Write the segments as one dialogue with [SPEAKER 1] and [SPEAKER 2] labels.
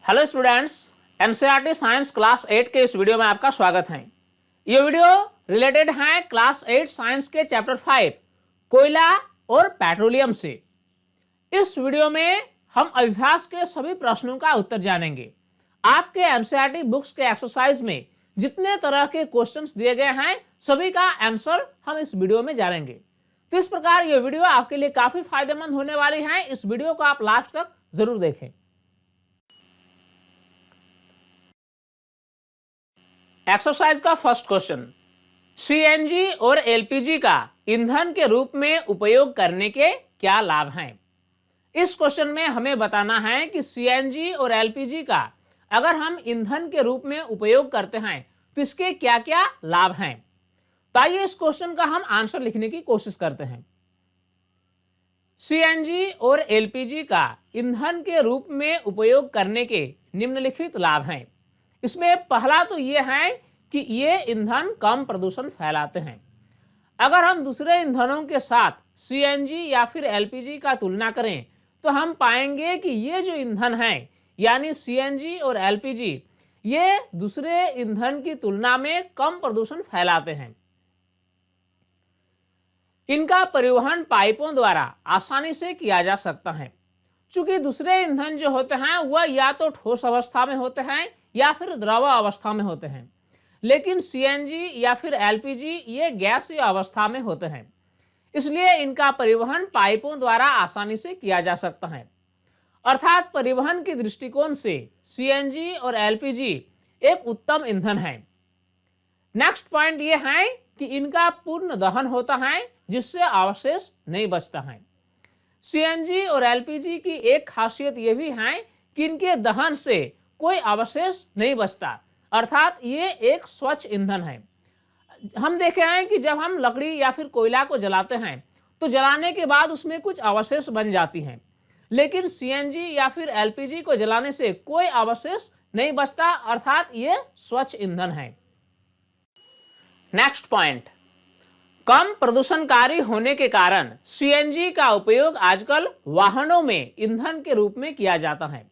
[SPEAKER 1] Hello students, NCERT science class 8 के इस video में आपका स्वागत है। ये वीडियो रिलेटेड है क्लास 8 साइंस के चैप्टर 5 कोयला और पेट्रोलियम से। इस वीडियो में हम अभ्यास के सभी प्रश्नों का उत्तर जानेंगे। आपके एनसीईआरटी बुक्स के एक्सरसाइज में जितने तरह के क्वेश्चंस दिए गए हैं सभी का आंसर हम इस वीडियो में जानेंगे। तो इस प्रकार ये वीडियो आपके लिए काफी फायदेमंद होने वाली है। इस वीडियो को आप लास्ट तक जरूर देखें। एक्सरसाइज का फर्स्ट क्वेश्चन, सीएनजी और एलपीजी का ईंधन के रूप में उपयोग करने के क्या लाभ हैं। इस क्वेश्चन में हमें बताना है कि सीएनजी और एलपीजी का अगर हम ईंधन के रूप में उपयोग करते हैं तो इसके क्या क्या लाभ हैं। तो आइए इस क्वेश्चन का हम आंसर लिखने की कोशिश करते हैं। सीएनजी और एलपीजी का ईंधन के रूप में उपयोग करने के निम्नलिखित लाभ हैं। इसमें पहला तो यह है कि ये ईंधन कम प्रदूषण फैलाते हैं। अगर हम दूसरे ईंधनों के साथ सीएनजी या फिर एलपीजी का तुलना करें तो हम पाएंगे कि ये जो ईंधन है यानी सीएनजी और एलपीजी ये दूसरे ईंधन की तुलना में कम प्रदूषण फैलाते हैं। इनका परिवहन पाइपों द्वारा आसानी से किया जा सकता है। चूंकि दूसरे ईंधन जो होते हैं वह या तो ठोस अवस्था में होते हैं या फिर द्रव अवस्था में होते हैं, लेकिन सीएनजी या फिर एलपीजी ये गैसीय अवस्था में होते हैं। इसलिए इनका परिवहन पाइपों द्वारा आसानी से किया जा सकता है। अर्थात परिवहन के दृष्टिकोण से सीएनजी और एलपीजी एक उत्तम ईंधन है। नेक्स्ट पॉइंट ये है कि इनका पूर्ण दहन होता है जिससे अवशेष नहीं बचता है। सीएनजी और एलपीजी की एक खासियत यह भी है कि इनके दहन से कोई अवशेष नहीं बचता, अर्थात ये एक स्वच्छ ईंधन है। हम देखे हैं कि जब हम लकड़ी या फिर कोयला को जलाते हैं तो जलाने के बाद उसमें कुछ अवशेष बन जाती हैं, लेकिन सीएनजी या फिर एलपीजी को जलाने से कोई अवशेष नहीं बचता, अर्थात ये स्वच्छ ईंधन है। नेक्स्ट पॉइंट, कम प्रदूषणकारी होने के कारण सीएनजी का उपयोग आजकल वाहनों में ईंधन के रूप में किया जाता है।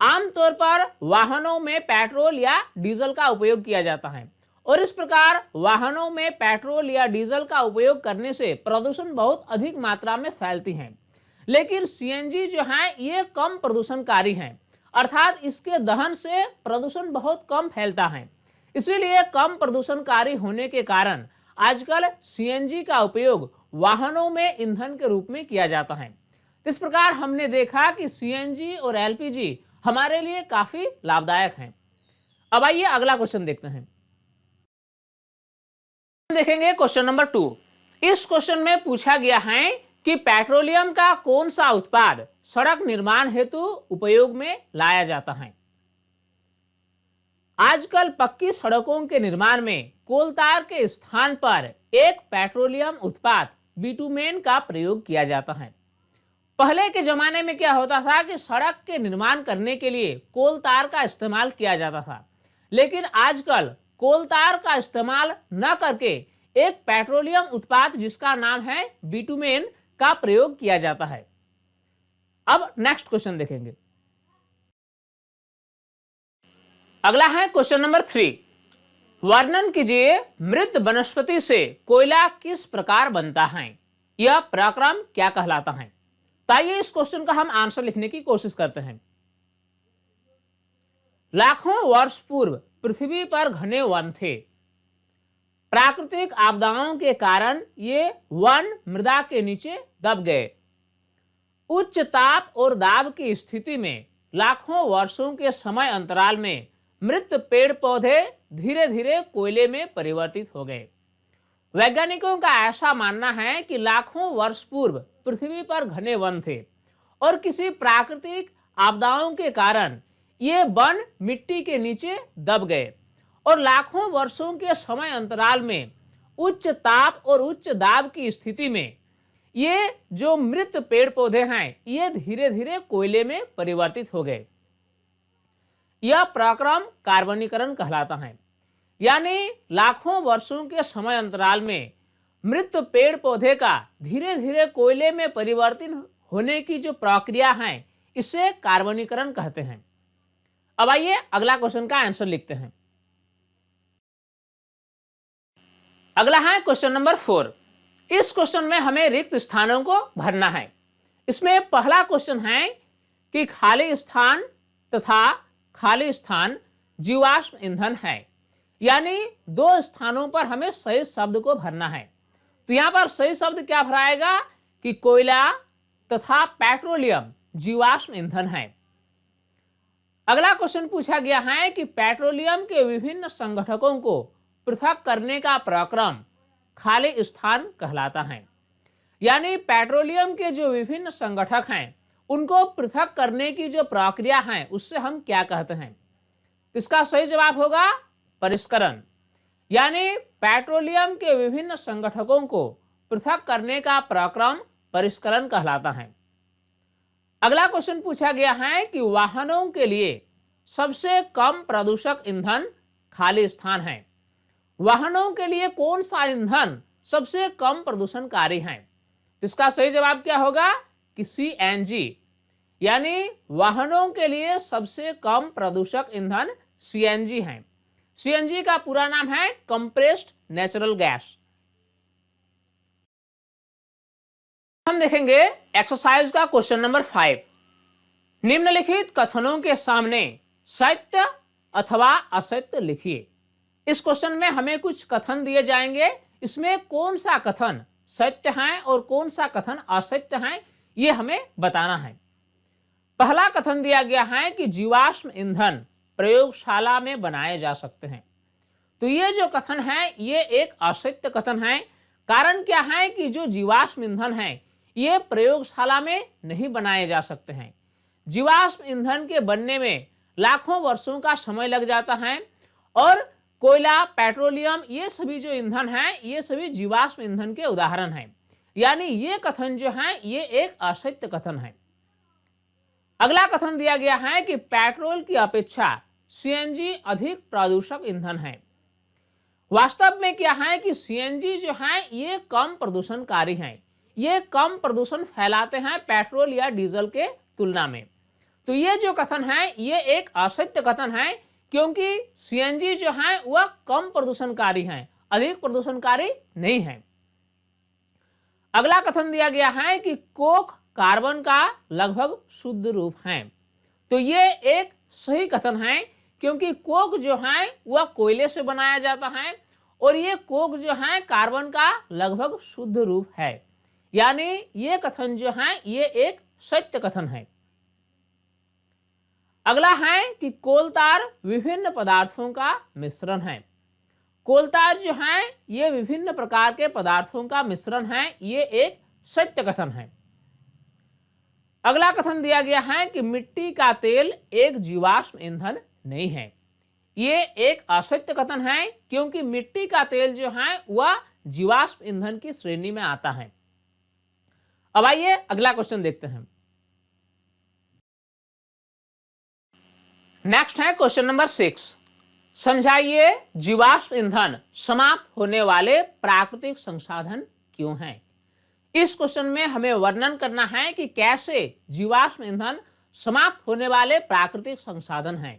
[SPEAKER 1] आमतौर पर वाहनों में पेट्रोल या डीजल का उपयोग किया जाता है और इस प्रकार वाहनों में पेट्रोल या डीजल का उपयोग करने से प्रदूषण बहुत अधिक मात्रा में फैलती है। लेकिन सीएनजी जो है ये कम प्रदूषणकारी है, अर्थात इसके दहन से प्रदूषण बहुत कम फैलता है। इसीलिए कम प्रदूषणकारी होने के कारण आजकल सीएनजी का उपयोग वाहनों में ईंधन के रूप में किया जाता है। इस प्रकार हमने देखा कि सीएनजी और एलपीजी हमारे लिए काफी लाभदायक हैं। अब आइए अगला क्वेश्चन देखते हैं। देखेंगे क्वेश्चन नंबर 2। इस क्वेश्चन में पूछा गया है कि पेट्रोलियम का कौन सा उत्पाद सड़क निर्माण हेतु उपयोग में लाया जाता है। आजकल पक्की सड़कों के निर्माण में कोलतार के स्थान पर एक पेट्रोलियम उत्पाद बिटुमेन का प्रयोग किया जाता है। पहले के जमाने में क्या होता था कि सड़क के निर्माण करने के लिए कोलतार का इस्तेमाल किया जाता था, लेकिन आजकल कोलतार का इस्तेमाल न करके एक पेट्रोलियम उत्पाद जिसका नाम है बिटुमेन का प्रयोग किया जाता है। अब नेक्स्ट क्वेश्चन देखेंगे। अगला है क्वेश्चन नंबर 3। वर्णन कीजिए मृत वनस्पति से कोयला किस प्रकार बनता है, यह प्रक्रम क्या कहलाता है। आइए इस क्वेश्चन का हम आंसर लिखने की कोशिश करते हैं। लाखों वर्ष पूर्व पृथ्वी पर घने वन थे। प्राकृतिक आपदाओं के कारण ये वन मृदा के नीचे दब गए। उच्च ताप और दाब की स्थिति में लाखों वर्षों के समय अंतराल में मृत पेड़ पौधे धीरे धीरे कोयले में परिवर्तित हो गए। वैज्ञानिकों का ऐसा मानना है कि लाखों वर्ष पूर्व पृथ्वी पर घने वन थे और किसी प्राकृतिक आपदाओं के कारण ये वन मिट्टी के नीचे दब गए और लाखों वर्षों के समय अंतराल में उच्च ताप और उच्च दाब की स्थिति में ये जो मृत पेड़ पौधे हैं ये धीरे धीरे कोयले में परिवर्तित हो गए। यह प्रक्रम कार्बनीकरण कहलाता है, यानी लाखों वर्षों के समय अंतराल में मृत पेड़ पौधे का धीरे धीरे कोयले में परिवर्तन होने की जो प्रक्रिया है इसे कार्बनीकरण कहते हैं। अब आइए अगला क्वेश्चन का आंसर लिखते हैं। अगला है क्वेश्चन नंबर 4। इस क्वेश्चन में हमें रिक्त स्थानों को भरना है। इसमें पहला क्वेश्चन है कि खाली स्थान तथा खाली स्थान जीवाश्म ईंधन है, यानी दो स्थानों पर हमें सही शब्द को भरना है। तो यहां पर सही शब्द क्या भराएगा कि कोयला तथा पेट्रोलियम जीवाश्म ईंधन है। अगला क्वेश्चन पूछा गया है कि पेट्रोलियम के विभिन्न संगठकों को पृथक करने का प्रक्रम खाली स्थान कहलाता है, यानी पेट्रोलियम के जो विभिन्न संगठक हैं उनको पृथक करने की जो प्रक्रिया है उससे हम क्या कहते हैं। इसका सही जवाब होगा परिष्करण, यानी पेट्रोलियम के विभिन्न संगठकों को पृथक करने का प्रक्रम परिष्करण कहलाता है। अगला क्वेश्चन पूछा गया है कि वाहनों के लिए सबसे कम प्रदूषक ईंधन खाली स्थान है। वाहनों के लिए कौन सा ईंधन सबसे कम प्रदूषणकारी है? इसका सही जवाब क्या होगा कि सीएनजी, यानी वाहनों के लिए सबसे कम प्रदूषक ईंधन सीएनजी है। सीएनजी का पूरा नाम है कंप्रेस्ड नेचुरल गैस। हम देखेंगे एक्सरसाइज का क्वेश्चन नंबर 5। निम्नलिखित कथनों के सामने सत्य अथवा असत्य लिखिए। इस क्वेश्चन में हमें कुछ कथन दिए जाएंगे, इसमें कौन सा कथन सत्य है और कौन सा कथन असत्य है ये हमें बताना है। पहला कथन दिया गया है कि जीवाश्म ईंधन प्रयोगशाला में बनाए जा सकते हैं। तो ये जो कथन है ये एक असत्य कथन है। कारण क्या है कि जो जीवाश्म ईंधन है ये प्रयोगशाला में नहीं बनाए जा सकते हैं। जीवाश्म ईंधन के बनने में लाखों वर्षों का समय लग जाता है और कोयला, पेट्रोलियम ये सभी जो ईंधन है ये सभी जीवाश्म ईंधन के उदाहरण हैं, यानी ये कथन जो है ये एक असत्य कथन है। अगला कथन दिया गया है कि पेट्रोल की अपेक्षा सीएनजी अधिक प्रदूषक ईंधन है। वास्तव में क्या है कि सीएनजी जो है ये कम प्रदूषणकारी हैं, ये कम प्रदूषण फैलाते हैं पेट्रोल या डीजल के तुलना में। तो ये जो कथन है ये एक असत्य कथन है, क्योंकि सीएनजी जो है वह कम प्रदूषणकारी है, अधिक प्रदूषणकारी नहीं है। अगला कथन दिया गया है कि कोक कार्बन का लगभग शुद्ध रूप है। तो ये एक सही कथन है, क्योंकि कोक जो है वह कोयले से बनाया जाता है और ये कोक जो है कार्बन का लगभग शुद्ध रूप है, यानी ये कथन जो है ये एक सत्य कथन है। अगला है कि कोलतार विभिन्न पदार्थों का मिश्रण है। कोलतार जो है ये विभिन्न प्रकार के पदार्थों का मिश्रण है, ये एक सत्य कथन है। अगला कथन दिया गया है कि मिट्टी का तेल एक जीवाश्म ईंधन नहीं है। ये एक असत्य कथन है, क्योंकि मिट्टी का तेल जो है वह जीवाश्म ईंधन की श्रेणी में आता है। अब आइए अगला क्वेश्चन देखते हैं। नेक्स्ट है क्वेश्चन नंबर 6। समझाइए जीवाश्म ईंधन समाप्त होने वाले प्राकृतिक संसाधन क्यों हैं। इस क्वेश्चन में हमें वर्णन करना है कि कैसे जीवाश्म ईंधन समाप्त होने वाले प्राकृतिक संसाधन हैं।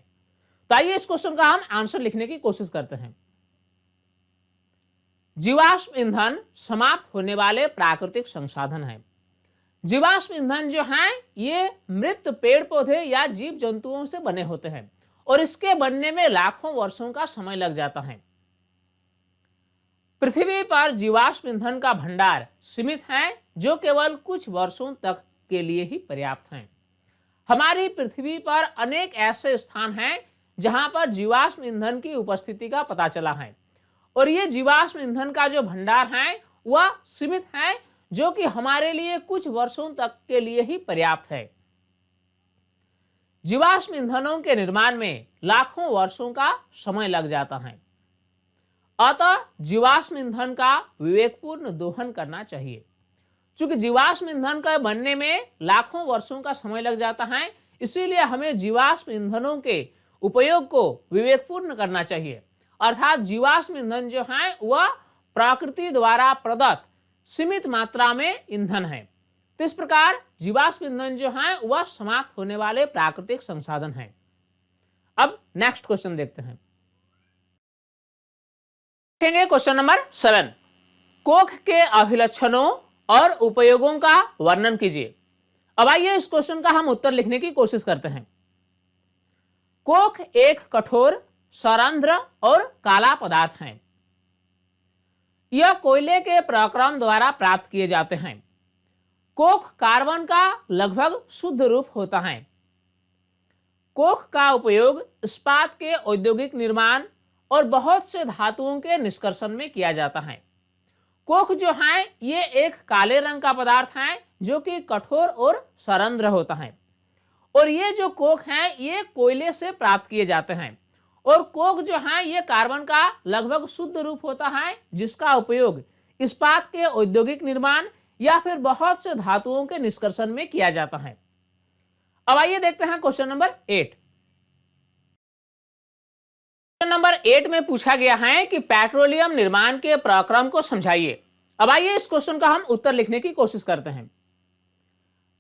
[SPEAKER 1] तो आइए इस क्वेश्चन का हम आंसर लिखने की कोशिश करते हैं। जीवाश्म ईंधन समाप्त होने वाले प्राकृतिक संसाधन हैं। जीवाश्म ईंधन जो है ये मृत पेड़ पौधे या जीव जंतुओं से बने होते हैं और इसके बनने में लाखों वर्षों का समय लग जाता है। पृथ्वी पर जीवाश्म ईंधन का भंडार सीमित है, जो केवल कुछ वर्षों तक के लिए ही पर्याप्त है। हमारी पृथ्वी पर अनेक ऐसे स्थान हैं जहां पर जीवाश्म ईंधन की उपस्थिति का पता चला है और ये जीवाश्म ईंधन का जो भंडार है वह सीमित है, जो कि हमारे लिए कुछ वर्षों तक के लिए ही पर्याप्त है। जीवाश्म ईंधनों के निर्माण में लाखों वर्षों का समय लग जाता है, अतः जीवाश्म ईंधन का विवेकपूर्ण दोहन करना चाहिए। चूंकि जीवाश्म ईंधन का बनने में लाखों वर्षों का समय लग जाता है, इसीलिए हमें जीवाश्म ईंधनों के उपयोग को विवेकपूर्ण करना चाहिए। अर्थात जीवाश्म ईंधन जो है वह प्रकृति द्वारा प्रदत्त सीमित मात्रा में ईंधन है। तो इस प्रकार जीवाश्म ईंधन जो है वह समाप्त होने वाले प्राकृतिक संसाधन है। नेक्स्ट क्वेश्चन देखते हैं। देखेंगे क्वेश्चन नंबर 7, कोक के अभिलक्षणों और उपयोगों का वर्णन कीजिए। अब आइए इस क्वेश्चन का हम उत्तर लिखने की कोशिश करते हैं। कोक एक कठोर, सरंध्र और काला पदार्थ है। यह कोयले के प्रक्रम द्वारा प्राप्त किए जाते हैं। कोक कार्बन का लगभग शुद्ध रूप होता है। कोक का उपयोग इस्पात के औद्योगिक निर्माण और बहुत से धातुओं के निष्कर्षण में किया जाता है। कोक जो है ये एक काले रंग का पदार्थ है जो कि कठोर और सरंध्र होता है, और ये जो कोक है ये कोयले से प्राप्त किए जाते हैं। और कोक जो है ये कार्बन का लगभग शुद्ध रूप होता है जिसका उपयोग इस्पात के औद्योगिक निर्माण या फिर बहुत से धातुओं के निष्कर्षण में किया जाता है। अब आइए देखते हैं क्वेश्चन नंबर 8। क्वेश्चन नंबर 8 में पूछा गया है कि पेट्रोलियम निर्माण के प्रक्रम को समझाइए। अब आइए इस क्वेश्चन का हम उत्तर लिखने की कोशिश करते हैं।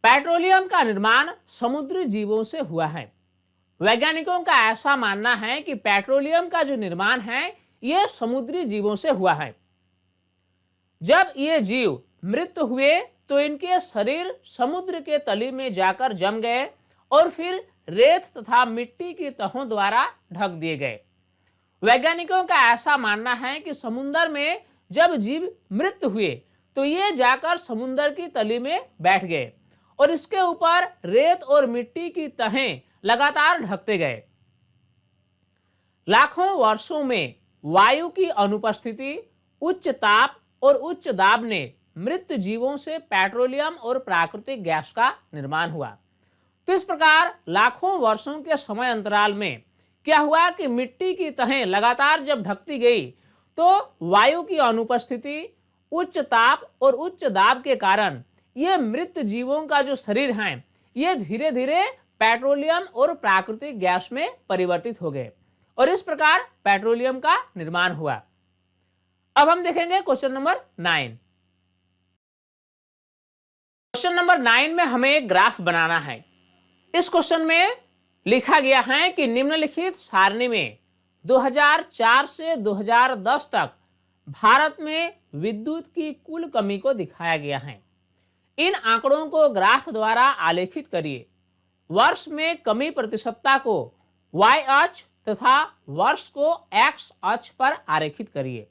[SPEAKER 1] पेट्रोलियम का निर्माण समुद्री जीवों से हुआ है। वैज्ञानिकों का ऐसा मानना है कि पेट्रोलियम का जो निर्माण है यह समुद्री जीवों से हुआ है। जब ये जीव मृत हुए तो इनके शरीर समुद्र के तली में जाकर जम गए और फिर रेत तथा मिट्टी की तहों द्वारा ढक दिए गए। वैज्ञानिकों का ऐसा मानना है कि समुद्र में जब जीव मृत हुए तो ये जाकर समुद्र की तली में बैठ गए और इसके ऊपर रेत और मिट्टी की तहें लगातार ढकते गए। लाखों वर्षों में वायु की अनुपस्थिति, उच्च ताप और उच्च दाब ने मृत जीवों से पेट्रोलियम और प्राकृतिक गैस का निर्माण हुआ। तो इस प्रकार लाखों वर्षों के समय अंतराल में क्या हुआ कि मिट्टी की तहें लगातार जब ढकती गई तो वायु की अनुपस्थिति, उच्च ताप और उच्च दाब के कारण ये मृत जीवों का जो शरीर है ये धीरे धीरे पेट्रोलियम और प्राकृतिक गैस में परिवर्तित हो गए और इस प्रकार पेट्रोलियम का निर्माण हुआ। अब हम देखेंगे क्वेश्चन नंबर 9। क्वेश्चन नंबर 9 में हमें एक ग्राफ बनाना है। इस क्वेश्चन में लिखा गया है कि निम्नलिखित सारणी में 2004 से 2010 तक भारत में विद्युत की कुल कमी को दिखाया गया है। इन आंकड़ों को ग्राफ द्वारा आलेखित करिए। वर्ष में कमी प्रतिशतता को y अक्ष तथा वर्ष को x अक्ष पर आरेखित करिए।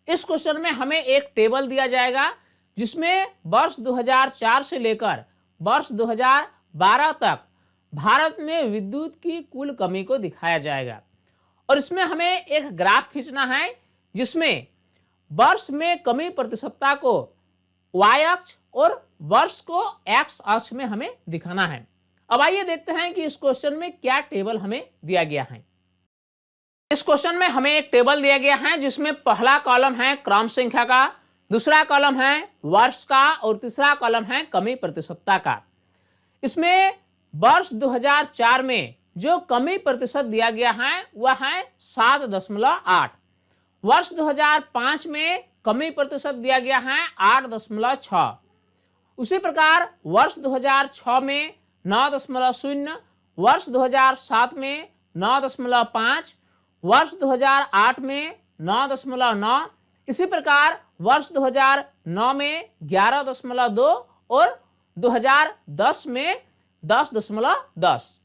[SPEAKER 1] इस क्वेश्चन में हमें एक टेबल दिया जाएगा जिसमें वर्ष 2004 से लेकर वर्ष 2012 तक भारत में विद्युत की कुल कमी को दिखाया जाएगा और इसमें हमें एक ग्राफ खींचना है जिसमें वर्ष में कमी प्रतिशतता को y अक्ष और वर्ष को x अक्ष में हमें दिखाना है। अब आइए देखते हैं कि इस क्वेश्चन में क्या टेबल हमें दिया गया है। इस क्वेश्चन में हमें एक टेबल दिया गया है जिसमें पहला कॉलम है क्रम संख्या का, दूसरा कॉलम है वर्ष का और तीसरा कॉलम है कमी प्रतिशतता का। इसमें वर्ष 2004 में जो कमी प्रतिशत दिया गया है वह है 7.8। वर्ष 2005 में कमी प्रतिशत दिया गया है 8.6। उसी प्रकार वर्ष 2006 में 9.0, वर्ष 2007 में 9.5, वर्ष 2008 में 9.9, इसी प्रकार वर्ष 2009 में 11.2 और 2010 में 10.10।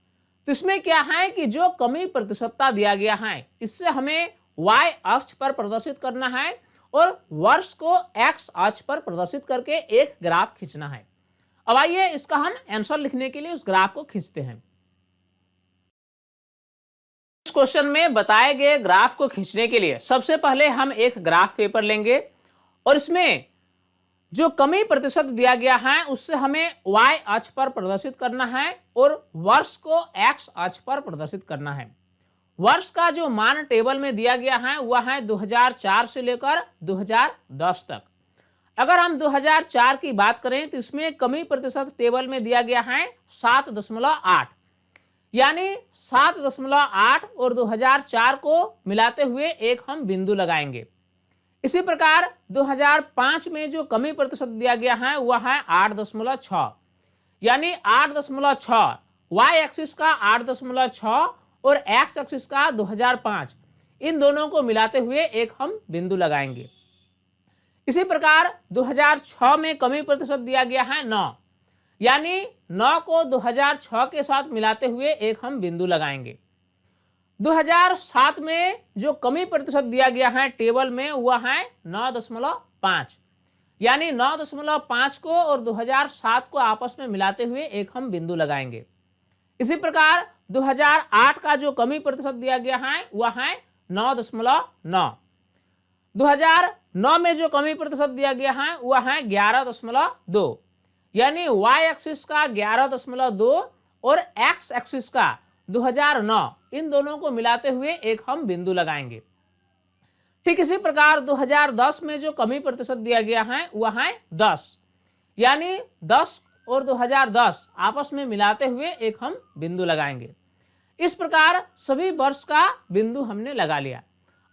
[SPEAKER 1] तो इसमें क्या है कि जो कमी प्रतिशतता दिया गया है इससे हमें y अक्ष पर प्रदर्शित करना है और वर्ष को x अक्ष पर प्रदर्शित करके एक ग्राफ खींचना है। अब आइए इसका हम आंसर लिखने के लिए उस ग्राफ को खींचते हैं। इस क्वेश्चन में बताए गए ग्राफ को खींचने के लिए सबसे पहले हम एक ग्राफ पेपर लेंगे और इसमें जो कमी प्रतिशत दिया गया है उससे हमें y अक्ष पर प्रदर्शित करना है और वर्ष को x अक्ष पर प्रदर्शित करना है। वर्ष का जो मान टेबल में दिया गया है वह है 2004 से लेकर 2010 तक। अगर हम 2004 की बात करें तो इसमें कमी प्रतिशत टेबल में दिया गया है 7.8, यानी 7.8 और 2004 को मिलाते हुए एक हम बिंदु लगाएंगे। इसी प्रकार 2005 में जो कमी प्रतिशत दिया गया है वह है 8.6, यानी 8.6 y एक्सिस का 8.6 और एक्स एक्सिस का 2005, इन दोनों को मिलाते हुए एक हम बिंदु लगाएंगे। इसी प्रकार 2006 में कमी प्रतिशत दिया गया है 9, यानी 9 को 2006 के साथ मिलाते हुए एक हम बिंदु लगाएंगे। 2007 में जो कमी प्रतिशत दिया गया है टेबल में वह है 9.5, यानी 9.5 को और 2007 को आपस में मिलाते हुए एक हम बिंदु लगाएंगे। इसी प्रकार 2008 का जो कमी प्रतिशत दिया गया है वह है 9.9। 2009 में जो कमी प्रतिशत दिया गया है वह है 11.2, यानी y एक्सिस का 11.2 और x एक्सिस का 2009, इन दोनों को मिलाते हुए एक हम बिंदु लगाएंगे। ठीक इसी प्रकार 2010 में जो कमी प्रतिशत दिया गया है वह है 10, यानी 10 और 2010 आपस में मिलाते हुए एक हम बिंदु लगाएंगे। इस प्रकार सभी वर्ष का बिंदु हमने लगा लिया।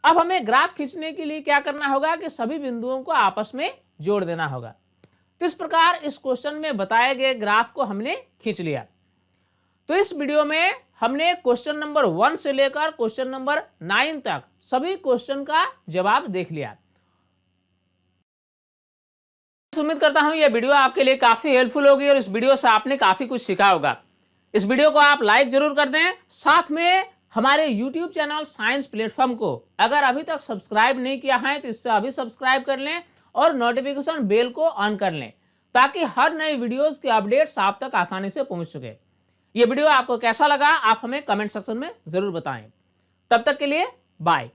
[SPEAKER 1] अब हमें ग्राफ खींचने के लिए क्या करना होगा कि सभी बिंदुओं को आपस में जोड़ देना होगा। तो इस प्रकार इस क्वेश्चन में बताए गए ग्राफ को हमने खींच लिया। तो इस वीडियो में हमने क्वेश्चन नंबर 1 से लेकर क्वेश्चन नंबर 9 तक सभी क्वेश्चन का जवाब देख लिया। उम्मीद करता हूं यह वीडियो आपके लिए काफी हेल्पफुल होगी और इस वीडियो से आपने काफी कुछ सीखा होगा। इस वीडियो को आप लाइक जरूर कर दें, साथ में हमारे YouTube चैनल साइंस प्लेटफॉर्म को अगर अभी तक सब्सक्राइब नहीं किया है तो इससे अभी सब्सक्राइब कर लें और नोटिफिकेशन बेल को ऑन कर लें ताकि हर नई वीडियोस के अपडेट्स आप तक आसानी से पहुंच सके। ये वीडियो आपको कैसा लगा आप हमें कमेंट सेक्शन में जरूर बताएं। तब तक के लिए बाय।